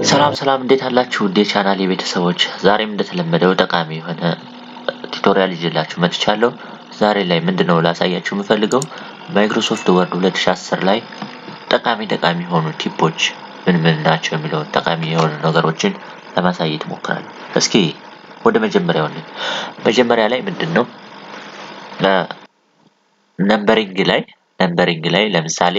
ሰላም ሰላም እንዴት አላችሁ እንዴ ቻናል የቤተሰቦች ዛሬም እንደተለመደው ጠቃሚ የሆነ ቱቶሪያል ይዤላችሁ መጥቻለሁ። ዛሬ ላይ ምንድነው ላሳያችሁ የምፈልገው ማይክሮሶፍት ወርድ 2010 ላይ ጠቃሚ የሆኑ ቲፖች ምን ናቸው የሚለውን ጠቃሚ የሆኑ ነገሮችን ለማሳየት እሞክራለሁ። እስኪ ወደ መጀመሪያ ላይ ምንድነው ነምበሪንግ ላይ ለምሳሌ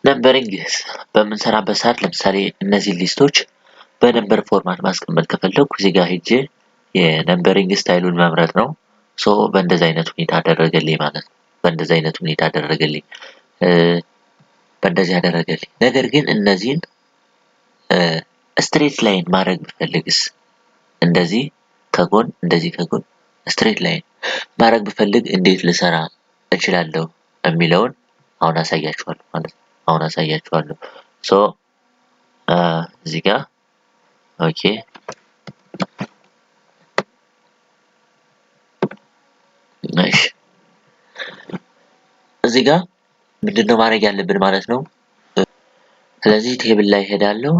ነምበሪንግ በምንሰራበት ሰዓት ለምሳሌ እነዚህ ሊስቶች በነምበር ፎርማት ማስቀመጥ ከፈለኩ እዚህ ጋር ሄጄ የነምበሪንግ ስታይሉን መምረጥ ነው። በእንደዚህ አይነት ሁኔታ አደረገልኝ ማለት ነው። በእንደዚህ አይነት ሁኔታ አደረገልኝ። በእንደዚህ አደረገልኝ። ነገር ግን እነዚህን ስትሬት ላይን ማድረግ ብፈልግስ እንደዚህ ከጎን ስትሬት ላይን ማድረግ ብፈልግ እንዴት ልሰራ እችላለሁ የሚለውን አሁን አሳያችኋለሁ ማለት ነው። እዚህ ጋር ኦኬ እሺ እዚህ ጋር ምንድነው ማድረግ ያለብን ማለት ነው። ስለዚህ ቴብል ላይ ሄዳለሁ።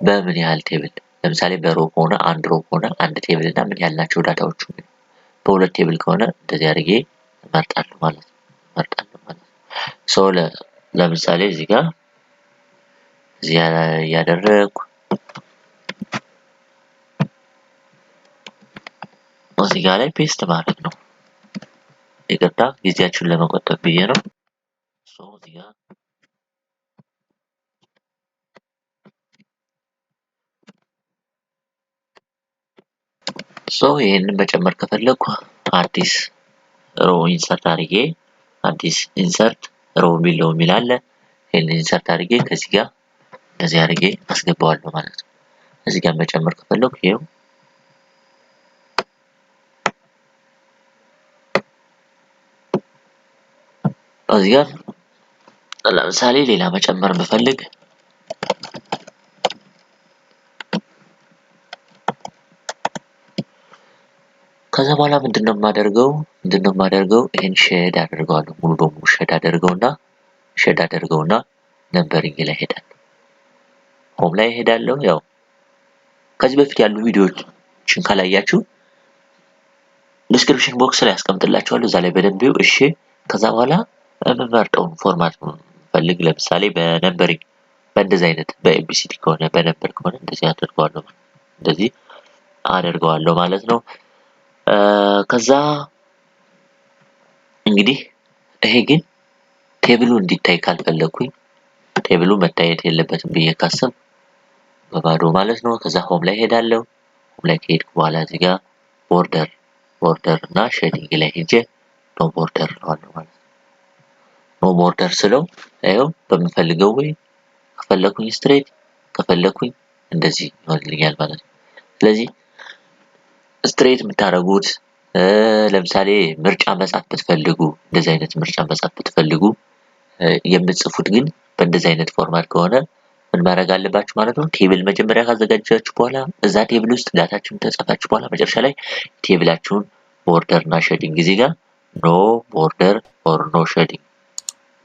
በምን ያህል ቴብል ለምሳሌ በሮ ከሆነ አንድ ሮ ከሆነ አንድ ቴብል እና ምን ያህል ናቸው ዳታዎቹ በሁለት ቴብል ከሆነ እንደዚህ አድርጌ እመርጣለሁ ማለት ነው። ለምሳሌ እዚህ ጋር ያደረኩ እዚህ ጋር ላይ ፔስት ማድረግ ነው። ይቅርታ ጊዜያችሁን ለመቆጠብ ብዬ ነው። እዚህ ጋር ይሄንን መጨመር ከፈለኩ አዲስ ሮ ኢንሰርት አድርጌ አዲስ ኢንሰርት ሮ የሚለው አለ። ይሄንን ኢንሰርት አድርጌ ከዚህ ጋር እንደዚህ አድርጌ አስገባዋለሁ ማለት ነው። እዚህ ጋር መጨመር ከፈለኩ ይሄው እዚህ ጋር ለምሳሌ ሌላ መጨመር ብፈልግ ከዛ በኋላ ምንድነው የማደርገው ይሄን ሼድ አደርገዋለሁ። ሙሉ በሙሉ ሼድ አደርገውና ነምበሪንግ ላይ ሄዳለሁ። ሆም ላይ ሄዳለሁ። ያው ከዚህ በፊት ያሉ ቪዲዮዎችን ካላያችሁ ዲስክሪፕሽን ቦክስ ላይ አስቀምጥላችኋለሁ። እዛ ላይ በደንብ ይው። እሺ ከዛ በኋላ የምመርጠውን ፎርማት ፈልግ። ለምሳሌ በነምበሪንግ በእንደዚህ አይነት በኤቢሲዲ ከሆነ በነምበር ከሆነ እንደዚህ አደርገዋለሁ ማለት ነው። ከዛ እንግዲህ ይሄ ግን ቴብሉ እንዲታይ ካልፈለኩኝ ቴብሉ መታየት የለበትም ብዬ ካሰብኩ በባዶ ማለት ነው። ከዛ ሆም ላይ ሄዳለሁ። ሆም ላይ ከሄድኩ በኋላ እዚህ ጋር ቦርደር እና ሼዲንግ ላይ ሄጄ ኖ ቦርደር እለዋለሁ ማለት ነው። ኖ ቦርደር ስለው ይኸው በምፈልገው ወይ ከፈለኩኝ ስትሬት ከፈለኩኝ እንደዚህ ይሆንልኛል ማለት ነው። ስለዚህ ስትሬት የምታደርጉት ለምሳሌ ምርጫ መጻፍ ብትፈልጉ እንደዚህ አይነት ምርጫ መጻፍ ብትፈልጉ የምትጽፉት ግን በእንደዚህ አይነት ፎርማት ከሆነ ምን ማድረግ አለባችሁ ማለት ነው። ቴብል መጀመሪያ ካዘጋጃችሁ በኋላ እዛ ቴብል ውስጥ ዳታችሁን ተጻፋችሁ በኋላ መጨረሻ ላይ ቴብላችሁን ቦርደር እና ሼዲንግ እዚህ ጋር ኖ ቦርደር ኦር ኖ ሼዲንግ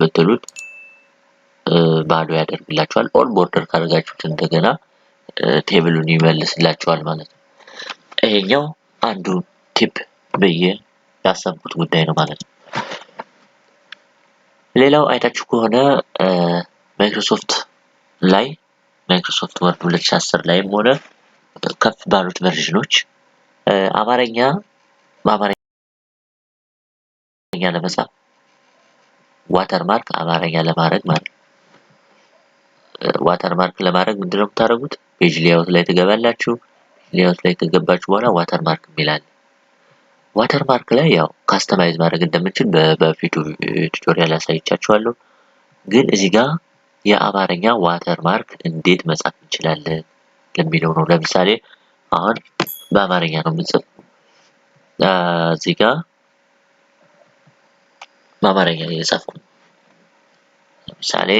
ብትሉት ባዶ ያደርግላችኋል። ኦል ቦርደር ካደረጋችሁት እንደገና ቴብሉን ይመልስላችኋል ማለት ነው። ይሄኛው አንዱ ቲፕ ብዬ ያሰብኩት ጉዳይ ነው ማለት ነው። ሌላው አይታችሁ ከሆነ ማይክሮሶፍት ወርድ 2010 ላይም ሆነ ከፍ ባሉት ቨርዥኖች በአማርኛ ለመጻፍ ዋተርማርክ አማርኛ ለማድረግ ማለት ነው። ዋተርማርክ ለማድረግ ምንድነው የምታደርጉት? ፔጅ ሌአውት ላይ ትገባላችሁ። ሌአውት ላይ ከገባችሁ በኋላ ዋተርማርክ ይላል። ዋተርማርክ ላይ ያው ካስተማይዝ ማድረግ እንደምንችል በፊቱ ቱቶሪያል አሳይቻችኋለሁ። ግን እዚህ ጋር የአማርኛ ዋተርማርክ እንዴት መጻፍ እንችላለን ለሚለው ነው። ለምሳሌ አሁን በአማርኛ ነው የምንጽፍ እዚህ ጋር በአማርኛ እየጻፍኩ ለምሳሌ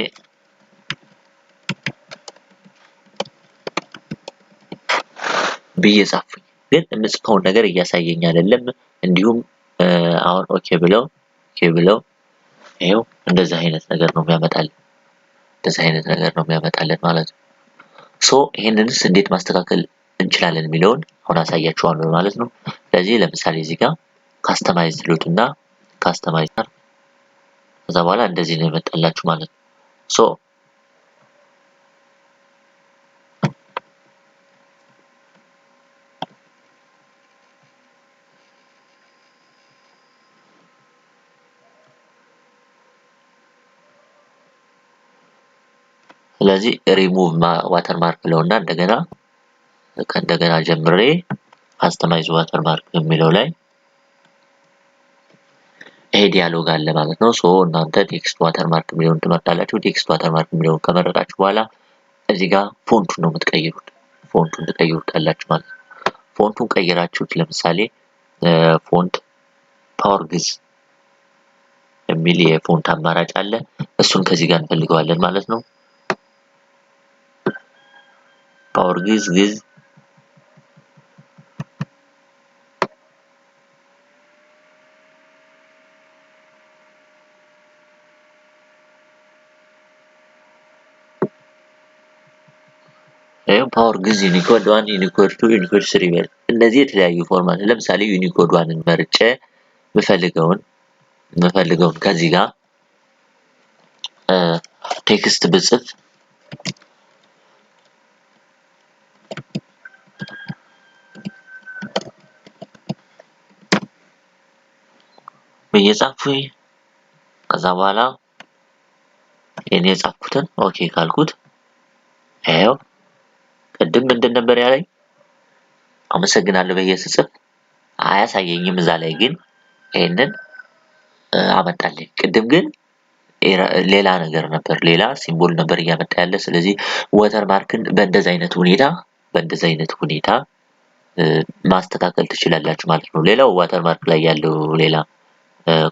ብዬ ጻፍኩኝ ግን የምጽፈውን ነገር እያሳየኝ አይደለም እንዲሁም አሁን ኦኬ ብለው ይሄው እንደዚህ አይነት ነገር ነው የሚያመጣልን ማለት ነው ሶ ይሄንንስ እንዴት ማስተካከል እንችላለን የሚለውን አሁን አሳያችኋለሁ ማለት ነው ስለዚህ ለምሳሌ እዚህ ጋር ካስተማይዝ ትሉትና ካስተማይዝ ከዛ በኋላ እንደዚህ ነው የመጣላችሁ ማለት ነው ሶ ስለዚህ ሪሙቭ ዋተርማርክ ለውና እንደገና ጀምሬ ካስተማይዝ ዋተርማርክ የሚለው ላይ ይሄ ዲያሎግ አለ ማለት ነው ሶ እናንተ ቴክስት ዋተርማርክ የሚለውን ትመርጣላችሁ ቴክስት ዋተርማርክ የሚለውን ከመረጣችሁ በኋላ እዚህ ጋር ፎንቱን ነው የምትቀይሩት ፎንቱን ትቀይሩታላችሁ ማለት ነው ፎንቱን ቀይራችሁት ለምሳሌ ፎንት ፓወር ግዝ የሚል የፎንት አማራጭ አለ እሱን ከዚህ ጋር እንፈልገዋለን ማለት ነው ፓወር ግዝ ፓወር ግዝ ዩኒኮድ 1 ዩኒኮድ 2 ዩኒኮድ 3 ይበል እነዚህ የተለያዩ ፎርማት ለምሳሌ ዩኒኮድ 1ን መርጬ የምፈልገውን ከዚህ ጋር ቴክስት ብጽፍ በየጻፍኩኝ ከዛ በኋላ እኔ የጻፍኩትን ኦኬ ካልኩት ይሄው ቅድም ምንድን ነበር ያለኝ አመሰግናለሁ በየጽፍ አያሳየኝም እዛ ላይ ግን ይሄንን አመጣልኝ ቅድም ግን ሌላ ነገር ነበር ሌላ ሲምቦል ነበር እያመጣ ያለ ስለዚህ ዋተርማርክን በእንደዚህ አይነት ሁኔታ ማስተካከል ትችላላችሁ ማለት ነው ሌላው ዋተርማርክ ላይ ያለው ሌላ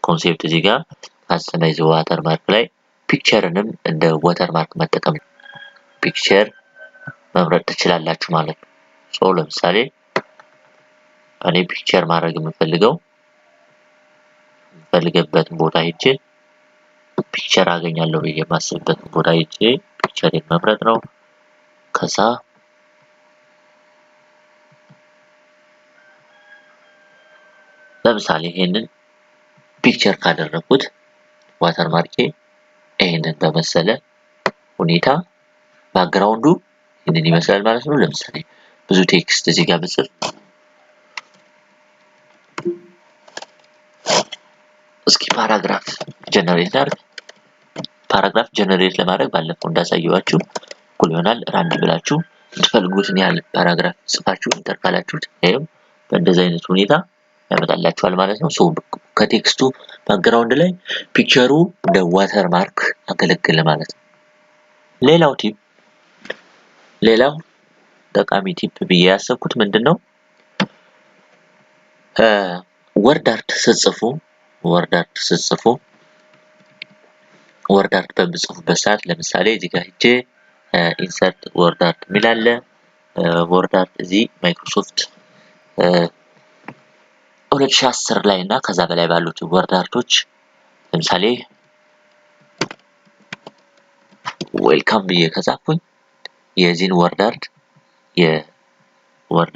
ኮንሴፕት እዚህ ጋር ካስተማይዝ ዋተርማርክ ላይ ፒክቸርንም እንደ ዋተርማርክ መጠቀም ፒክቸር መምረጥ ትችላላችሁ ማለት ነው ሶ ለምሳሌ እኔ ፒክቸር ማድረግ የምፈልግበት ቦታ ሄጄ ፒክቸር አገኛለሁ ብዬ የማስብበት ቦታ ሄጄ ፒክቸርን መምረጥ ነው ከዛ ለምሳሌ ይሄንን ፒክቸር ካደረኩት ዋተርማርኬ ይሄንን በመሰለ ሁኔታ ባክግራውንዱ ይሄንን ይመስላል ማለት ነው ለምሳሌ ብዙ ቴክስት እዚህ ጋር ብጽፍ እስኪ ፓራግራፍ ጀነሬት ለማድረግ ባለፈው እንዳሳየዋችሁ እኩል ይሆናል ራንድ ብላችሁ የምትፈልጉትን ያህል ፓራግራፍ ጽፋችሁ ኢንተር ካላችሁት ይሄው በእንደዚህ አይነት ሁኔታ ያመጣላችኋል ማለት ነው ሶ ከቴክስቱ ባክግራውንድ ላይ ፒክቸሩ እንደ ዋተርማርክ ያገለግላል ማለት ነው ሌላው ጠቃሚ ቲፕ ብዬ ያሰብኩት ምንድነው ወርድ አርት ስትጽፉ ወርድ አርት በምጽፉበት ሰዓት ለምሳሌ እዚህ ጋር ሄጄ ኢንሰርት ወርድ አርት የሚል አለ ወርድ አርት እዚህ ማይክሮሶፍት 2010 ላይ እና ከዛ በላይ ባሉት ወርድ አርቶች ለምሳሌ ዌልካም ብዬ ከጻፍኩኝ የዚህን ወርድ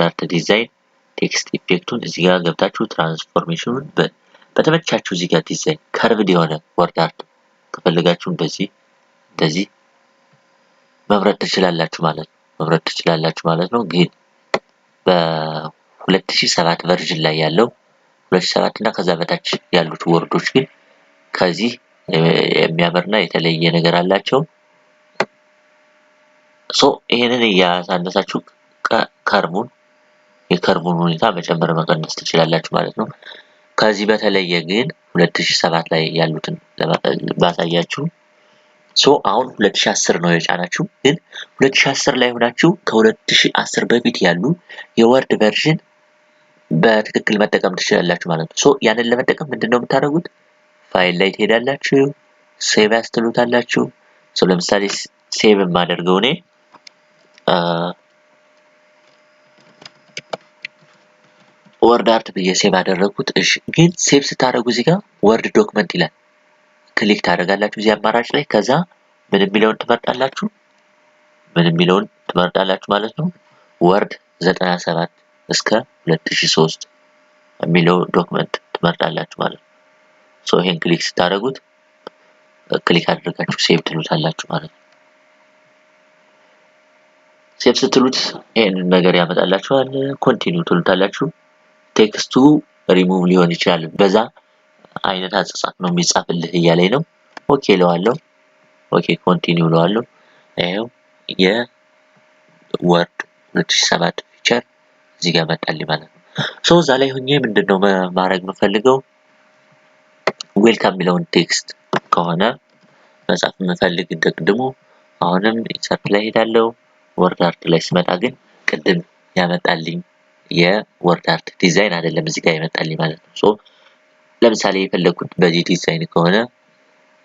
አርት ዲዛይን ቴክስት ኢፌክቱን እዚህ ጋር ገብታችሁ ትራንስፎርሜሽኑን በተመቻችሁ እዚህ ጋር ዲዛይን ከርቭድ የሆነ ወርድ አርት ከፈለጋችሁ እንደዚህ መምረጥ ትችላላችሁ ማለት ነው ግን በ2007 ቨርዥን ላይ ያለው 2007 እና ከዛ በታች ያሉት ወርዶች ግን ከዚህ የሚያምርና የተለየ ነገር አላቸው ሶ ይሄንን ያሳነሳችሁ የከርቡን ሁኔታ መጨመር መቀነስ ትችላላችሁ ማለት ነው ከዚህ በተለየ ግን 2007 ላይ ያሉትን ባሳያችሁ ሶ አሁን 2010 ነው የጫናችሁ ግን 2010 ላይ ሆናችሁ ከ2010 በፊት ያሉ የወርድ ቨርዥን በትክክል መጠቀም ትችላላችሁ ማለት ነው ሶ ያንን ለመጠቀም ምንድነው የምታደርጉት ፋይል ላይ ትሄዳላችሁ ሴቭ አስ ትሉታላችሁ ለምሳሌ ሴቭ ማደርገው እኔ ወርድ አርት ብዬ ሴቭ አደረኩት እሺ ግን ሴቭ ስታደርጉ እዚህ ጋር ወርድ ዶክመንት ይላል ክሊክ ታደርጋላችሁ እዚህ አማራጭ ላይ ከዛ ምን የሚለውን ትመርጣላችሁ ማለት ነው ወርድ 97 እስከ 2003 የሚለው ዶክመንት ትመርጣላችሁ ማለት ነው ይሄን ክሊክ ስታደርጉት ክሊክ አድርጋችሁ ሴቭ ትሉታላችሁ ማለት ነው ሴቭ ስትሉት ይሄን ነገር ያመጣላችኋል ኮንቲኒው ትሉታላችሁ ቴክስቱ ሪሙቭ ሊሆን ይችላል በዛ አይነት አጻጻፍ ነው የሚጻፍልህ እያለኝ ነው ኦኬ ለዋለሁ ኦኬ ኮንቲኒው ለዋለሁ ይሄው የወርድ 2007 ፊቸር እዚህ ጋር መጣልኝ ማለት ነው እዛ ላይ ሆኜ ምንድነው ማድረግ የምፈልገው ዌልካም የሚለውን ቴክስት ከሆነ መጻፍ የምፈልግ ደግሞ አሁንም ኢንሰርት ላይ ሄዳለሁ ወርድ አርት ላይ ስመጣ ግን ቅድም ያመጣልኝ የወርድ አርት ዲዛይን አይደለም እዚህ ጋር ያመጣልኝ ማለት ነው ለምሳሌ የፈለኩት በዚህ ዲዛይን ከሆነ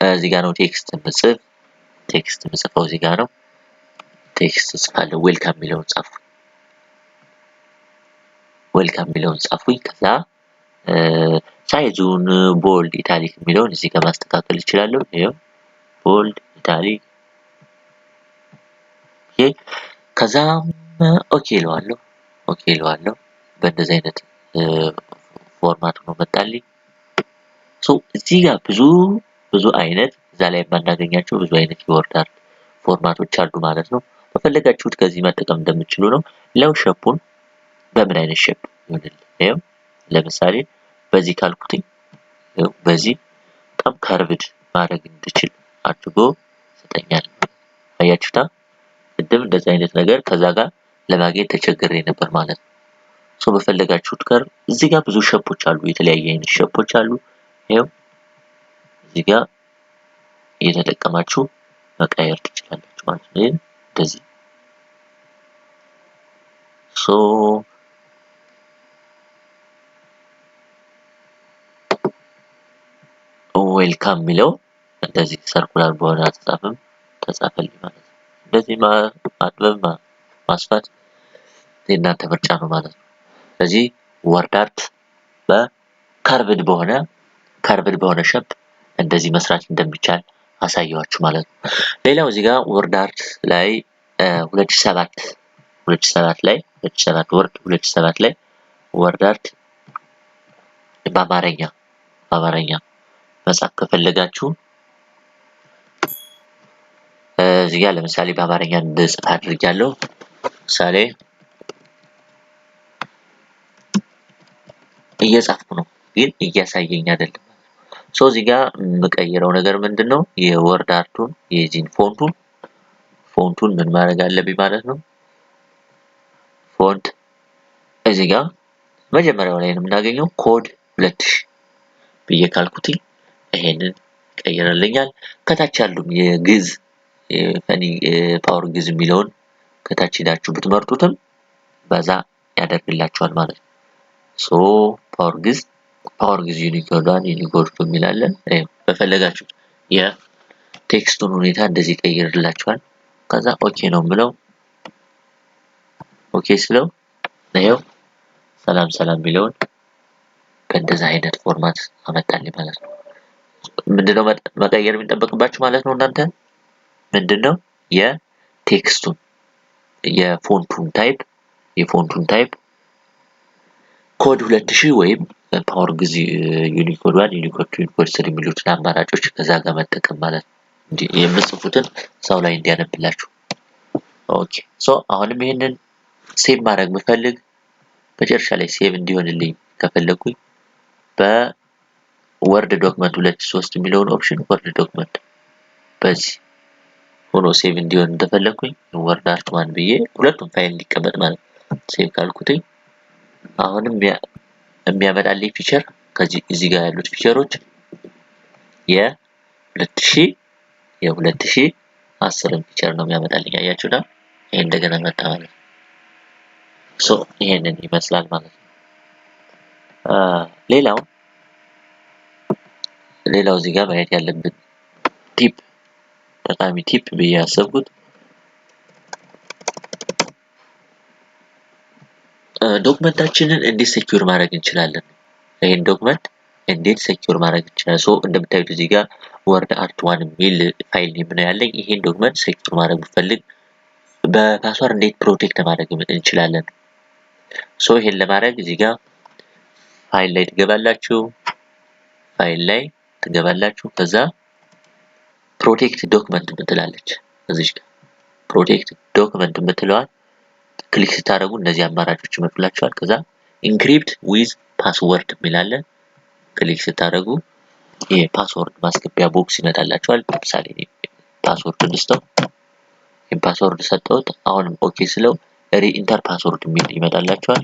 እዚህ ጋር ነው ቴክስት ምጽፈው እዚህ ጋር ነው ቴክስት ጽፋለሁ ዌልካም የሚለውን ጻፉኝ ከዛ ሳይዙን ቦልድ ኢታሊክ የሚለውን እዚህ ጋር ማስተካከል እችላለሁ ይሄው ቦልድ ኢታሊክ ከዛ ኦኬ ለዋለሁ በእንደዚህ አይነት ፎርማት ነው መጣልኝ እዚህ ጋር ብዙ አይነት እዛ ላይ የማናገኛቸው ብዙ አይነት የወርድ አርት ፎርማቶች አሉ ማለት ነው በፈለጋችሁት ከዚህ መጠቀም እንደምትችሉ ነው ለው ሼፑን በምን አይነት ሼፕ ይሆናል ይሄው ለምሳሌ በዚህ ካልኩትኝ ይሄው በዚህ በጣም ካርቭድ ማድረግ እንድችል አድርጎ ሰጠኛል አያችሁታ ቅድም እንደዚህ አይነት ነገር ከዛ ጋር ለማግኘት ተቸግሬ ነበር ማለት ነው በፈለጋችሁት ጋር እዚህ ጋር ብዙ ሼፖች አሉ የተለያየ አይነት ሼፖች አሉ ይሄው እዚህ ጋር እየተጠቀማችሁ መቀየር ትችላላችሁ ማለት ነው እንደዚህ ዌልካም ሚለው እንደዚህ ሰርኩላር በሆነ አጻጻፍም ተጻፈልኝ ማለት ነው እንደዚህ ማጥበብ ማስፋት የእናንተ ምርጫ ነው ማለት ነው ስለዚህ ወርድ አርት በካርቭድ በሆነ ሼፕ እንደዚህ መስራት እንደሚቻል አሳየዋችሁ ማለት ነው ሌላው እዚህ ጋር ወርድ አርት ላይ 2007 ላይ ወርድ አርት በአማርኛ መጻፍ ከፈለጋችሁ እዚህ ጋር ለምሳሌ በአማርኛ እንድጽፍ አድርጋለሁ ምሳሌ እየጻፍኩ ነው ግን እያሳየኝ አይደለም እዚህ ጋር የምቀይረው ነገር ምንድነው የወርድ አርቱን የዚህን ፎንቱን ምን ማድረግ አለብኝ ማለት ነው ፎንት እዚህ ጋር መጀመሪያው ላይ የምናገኘው ኮድ 2000 ብዬ ካልኩት ይሄንን ቀይረልኛል ከታች ያሉም የግዝ ፈኒ ፓወር ግዝ የሚለውን ከታች ሄዳችሁ ብትመርጡትም በዛ ያደርግላችኋል ማለት ነው ፓወር ግዝ ዩኒኮዳን ዩኒኮድ የሚላለን በፈለጋችሁ የቴክስቱን ሁኔታ እንደዚህ ቀይርላችኋል ከዛ ኦኬ ነው የምለው ኦኬ ስለው ነው ሰላም የሚለውን በእንደዛ አይነት ፎርማት አመጣልኝ ማለት ነው ምንድነው መቀየር የሚጠበቅባችሁ ማለት ነው እናንተ ምንድነው የቴክስቱን የፎንቱን ታይፕ ኮድ 2000 ወይም ፓወር ግዝ ዩኒኮድ 1 ዩኒኮድ 2 ዩኒኮድ 3 የሚሉትን አማራጮች ከዛ ጋር መጠቀም ማለት ነው የምጽፉትን ሰው ላይ እንዲያነብላችሁ ኦኬ አሁንም ይሄንን ሴቭ ማድረግ መፈልግ መጨረሻ ላይ ሴቭ እንዲሆንልኝ ከፈለኩኝ በወርድ ዶክመንት 2-3 የሚለውን ኦፕሽን ወርድ ዶክመንት በዚህ ሆኖ ሴቭ እንዲሆን እንደፈለኩኝ ወርድ አርት 1 ብዬ ሁለቱም ፋይል እንዲቀመጥ ማለት ሴቭ ካልኩትኝ አሁንም የሚያመጣልኝ ፊቸር ከዚህ እዚህ ጋር ያሉት ፊቸሮች የ2010 ፊቸር ነው የሚያመጣልኝ አያችሁና ይሄ እንደገና መጣ ማለት ይሄንን ይመስላል ማለት ነው ሌላው እዚህ ጋር ማየት ያለብን ቲፕ ጠቃሚ ቲፕ ብዬ ያሰብኩት ዶክመንታችንን እንዴት ሴኩር ማድረግ እንችላለን። ይሄን ዶክመንት እንዴት ሴኩር ማድረግ እንችላለን። እንደምታዩት እዚህ ጋር ወርድ አርት1 የሚል ፋይል ኔም ነው ያለኝ። ይሄን ዶክመንት ሴኩር ማድረግ ብፈልግ በፓስወርድ እንዴት ፕሮቴክት ማድረግ እንችላለን። ይሄን ለማድረግ እዚህ ጋር ፋይል ላይ ትገባላችሁ። ከዛ ፕሮቴክት ዶክመንት ምትላለች እዚህ ጋር ፕሮቴክት ዶክመንት ምትለዋል ክሊክ ስታደርጉ እነዚህ አማራጮች ይመጡላችኋል። ከዛ ኢንክሪፕት ዊዝ ፓስወርድ የሚላለ ክሊክ ስታደርጉ የፓስወርድ ማስገቢያ ቦክስ ይመጣላችኋል። ለምሳሌ ፓስወርድ ልስጠው፣ ፓስወርድ ሰጠሁት። አሁንም ኦኬ ስለው ሪኢንተር ፓስወርድ የሚል ይመጣላችኋል።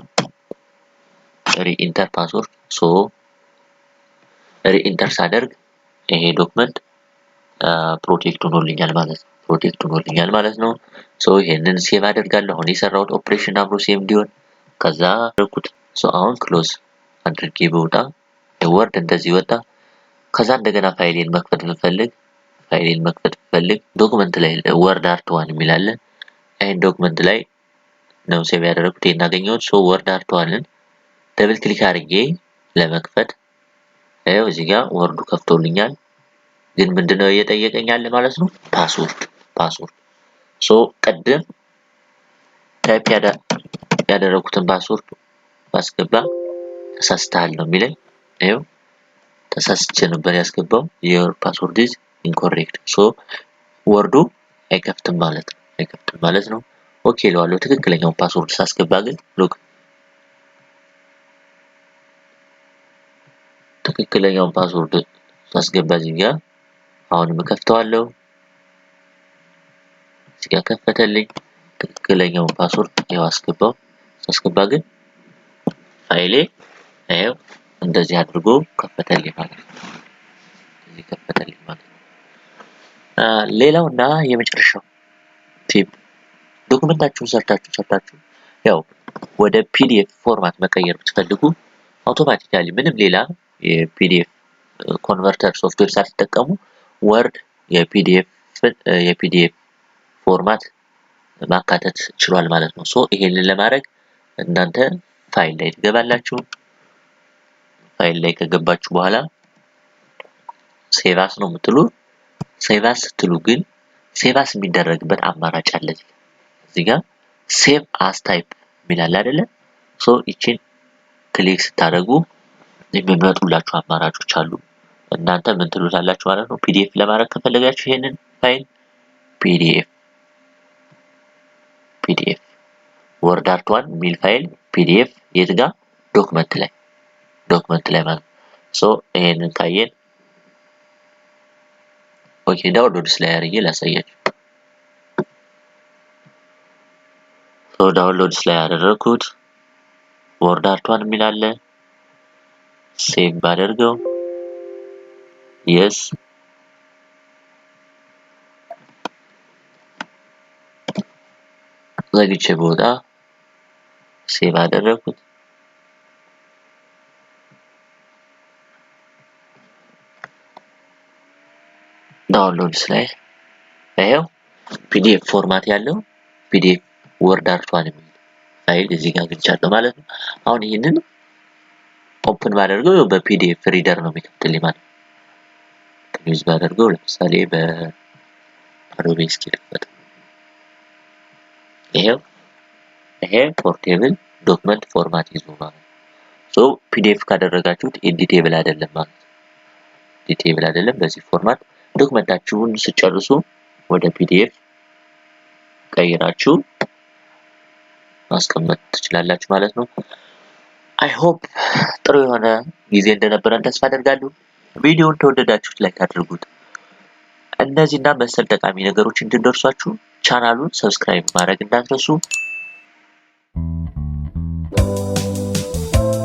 ሪኢንተር ፓስወርድ ሪኢንተር ሳደርግ ይሄ ዶክመንት ፕሮቴክት ሆኖልኛል ማለት ነው። ይሄንን ሴቭ አደርጋለሁ። አሁን የሰራሁት ኦፕሬሽን አብሮ ሴቭ እንዲሆን ከዛ አደረኩት። አሁን ክሎዝ አድርጌ በውጣ ወርድ እንደዚህ ወጣ። ከዛ እንደገና ፋይሌን መክፈት ብፈልግ ዶክመንት ላይ ወርድ አርት1 የሚል አለ። ይሄን ዶክመንት ላይ ነው ሴቭ ያደረኩት እናገኘሁት። ወርድ አርት1ን ደብል ክሊክ አድርጌ ለመክፈት ይሄው እዚህ ጋር ወርዱ ከፍቶልኛል። ግን ምንድነው እየጠየቀኝ ያለ ማለት ነው? ፓስወርድ ቀደም ታይፕ ያደረኩትን ፓስወርድ ባስገባ ተሳስተሃል ነው የሚለኝ። ይሄው ተሳስቼ ነበር ያስገባው። your password is incorrect ወርዱ አይከፍትም ማለት ነው። ኦኬ ለዋለው ትክክለኛው ፓስወርድ ሳስገባ ግን ሎክ ትክክለኛው ፓስወርድ ሳስገባ እዚህ ጋር አሁንም ከፍተዋለሁ። እዚህ ጋር ከፈተልኝ። ትክክለኛው ፓስወርድ ያው ሳስገባ ግን ፋይሌ ይሄው እንደዚህ አድርጎ ከፈተልኝ ማለት ነው። ሌላውና የመጨረሻው ቲፕ ዶክመንታችሁን ሰርታችሁ ያው ወደ ፒዲኤፍ ፎርማት መቀየር ብትፈልጉ አውቶማቲካሊ ምንም ሌላ የፒዲኤፍ ኮንቨርተር ሶፍትዌር ሳትጠቀሙ ወርድ የፒዲኤፍ ፎርማት ማካተት ችሏል ማለት ነው። ይሄንን ለማድረግ እናንተ ፋይል ላይ ትገባላችሁ። ፋይል ላይ ከገባችሁ በኋላ ሴቭ አስ ነው የምትሉት። ሴቭ አስ ስትሉ ግን ሴቭ አስ የሚደረግበት አማራጭ አለ። እዚህ ጋር ሴቭ አስ ታይፕ የሚላል አይደለ? ይቺን ክሊክ ስታደርጉ የሚመጡላችሁ አማራጮች አሉ። እናንተ ምን ትሉታላችሁ ማለት ነው? ፒዲኤፍ ለማድረግ ከፈለጋችሁ ይሄንን ፋይል ፒዲኤፍ ወርድ አርት1 የሚል ፋይል ፒዲኤፍ የት ጋር ዶክመንት ላይ ማለት ነው። ይሄንን ካየን ኦኬ ዳውንሎድስ ላይ አድርጌ ላሳያችሁ። ዳውንሎድስ ላይ ያደረኩት ወርድ አርት1 የሚል አለ። ሴቭ ባደርገው የስ ዘግቼ ቦታ ሴቭ አደረኩት። ዳውንሎድስ ላይ ይሄው ፒዲኤፍ ፎርማት ያለው ፒዲኤፍ ወርድ አርት1 የሚል ፋይል እዚህ ጋር አግኝቻለሁ ማለት ነው። አሁን ይሄንን ኦፕን ባደርገው በፒዲኤፍ ሪደር ነው የሚከፍትልኝ ማለት ነው። ዩዝ ባደርገው ለምሳሌ በአዶቤ ስክሪፕት ይሄ ፖርቴብል ዶክመንት ፎርማት ይዞ ማለት ነው። ፒዲኤፍ ካደረጋችሁት ኤዲቴብል አይደለም ማለት ነው። ኤዲቴብል አይደለም። በዚህ ፎርማት ዶክመንታችሁን ስጨርሱ ወደ ፒዲኤፍ ቀይራችሁ ማስቀመጥ ትችላላችሁ ማለት ነው። አይ ሆፕ ጥሩ የሆነ ጊዜ እንደነበረን ተስፋ አደርጋለሁ። ቪዲዮውን ተወደዳችሁት ላይክ አድርጉት። እነዚህና መሰል ጠቃሚ ነገሮች እንድደርሷችሁ ቻናሉን ሰብስክራይብ ማድረግ እንዳትረሱ።